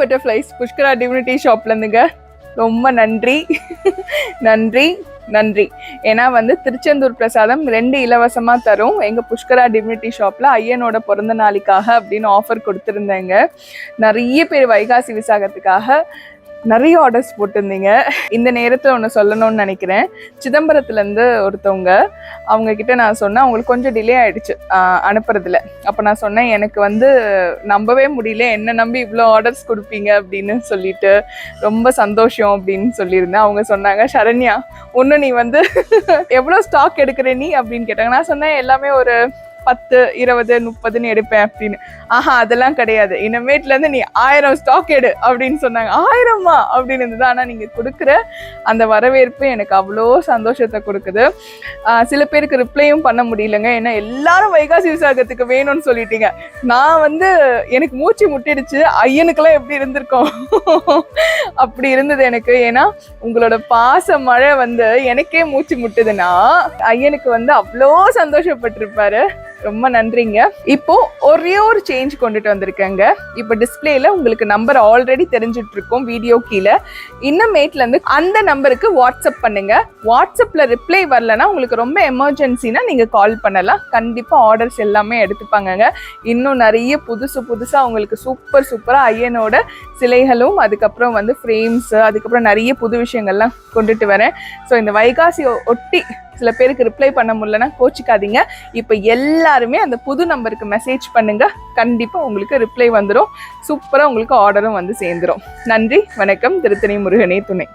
Butterflies Pushkara divinity ஷாப்ல இருந்துங்க. ரொம்ப நன்றி நன்றி நன்றி. ஏன்னா வந்து திருச்செந்தூர் பிரசாதம் 2 இலவசமா தரும் எங்க புஷ்கரா டிவினிட்டி ஷாப்ல ஐயனோட பிறந்த நாளைக்காக அப்படின்னு ஆஃபர் கொடுத்துருந்தேங்க. நிறைய பேர் வைகாசி விசாகத்துக்காக நிறைய ஆர்டர்ஸ் போட்டிருந்தீங்க. இந்த நேரத்தில் ஒன்று சொல்லணும்னு நினைக்கிறேன். சிதம்பரத்துலேருந்து ஒருத்தவங்க, அவங்க கிட்ட நான் சொன்னேன் அவங்களுக்கு கொஞ்சம் டிலே ஆகிடுச்சு அனுப்புறதுல. அப்போ நான் சொன்னேன் எனக்கு வந்து நம்பவே முடியல, என்ன நம்பி இவ்வளோ ஆர்டர்ஸ் கொடுப்பீங்க அப்படின்னு சொல்லிட்டு ரொம்ப சந்தோஷம் அப்படின்னு சொல்லியிருந்தேன். அவங்க சொன்னாங்க, சரண்யா ஒன்று நீ வந்து எவ்வளோ ஸ்டாக் எடுக்கிற நீ அப்படின்னு கேட்டாங்க. நான் சொன்னேன் எல்லாமே ஒரு 10, 20, 30 எடுப்பேன் அப்படின்னு. ஆஹா அதெல்லாம் கிடையாது, இனிமேட்லேருந்து நீ 1000 ஸ்டாக் எடு அப்படின்னு சொன்னாங்க. 1000மா அப்படின்னு இருந்தது. ஆனால் நீங்கள் கொடுக்குற அந்த வரவேற்பு எனக்கு அவ்வளோ சந்தோஷத்தை கொடுக்குது. சில பேருக்கு ரிப்ளையும் பண்ண முடியலங்க, ஏன்னா எல்லாரும் வைகாசி விசாகத்துக்கு வேணும்னு சொல்லிட்டீங்க. நான் வந்து எனக்கு மூச்சு முட்டிடுச்சு, ஐயனுக்கெல்லாம் எப்படி இருந்திருக்கோம் அப்படி இருந்தது எனக்கு. ஏன்னா உங்களோட பாச மழை வந்து எனக்கே மூச்சு முட்டுதுன்னா ஐயனுக்கு வந்து அவ்வளோ சந்தோஷப்பட்டிருப்பாரு. ரொம்ப நன்றிங்க. இப்போ ஒரே ஒரு சேஞ்ச் கொண்டுட்டு வந்திருக்கேங்க. இப்போ டிஸ்பிளேல உங்களுக்கு நம்பர் ஆல்ரெடி தெரிஞ்சிட்டு இருக்கும் வீடியோ கீழே. இன்னமேட்ல இருந்து அந்த நம்பருக்கு வாட்ஸ்அப் பண்ணுங்க. வாட்ஸ்அப்ல ரிப்ளை வரலன்னா உங்களுக்கு ரொம்ப எமர்ஜென்சினா நீங்க கால் பண்ணலாம். கண்டிப்பா ஆர்டர்ஸ் எல்லாமே எடுத்துப்பாங்க. இன்னும் நிறைய புதுசா உங்களுக்கு சூப்பரா ஐயனோட சிலைகளும் அதுக்கப்புறம் வந்து ஃப்ரேம்ஸ் அதுக்கப்புறம் நிறைய புது விஷயங்கள்லாம் கொண்டுட்டு வரேன். ஸோ இந்த வைகாசி ஒட்டி சில பேருக்கு ரிப்ளை பண்ண முடியலன்னா கோச்சிக்காதீங்க. இப்போ எல்லாருமே அந்த புது நம்பருக்கு மெசேஜ் பண்ணுங்க, கண்டிப்பாக உங்களுக்கு ரிப்ளை வந்துடும். சூப்பராக உங்களுக்கு ஆர்டரும் வந்து சேர்ந்துடும். நன்றி, வணக்கம். திருத்தணி முருகனே துணை.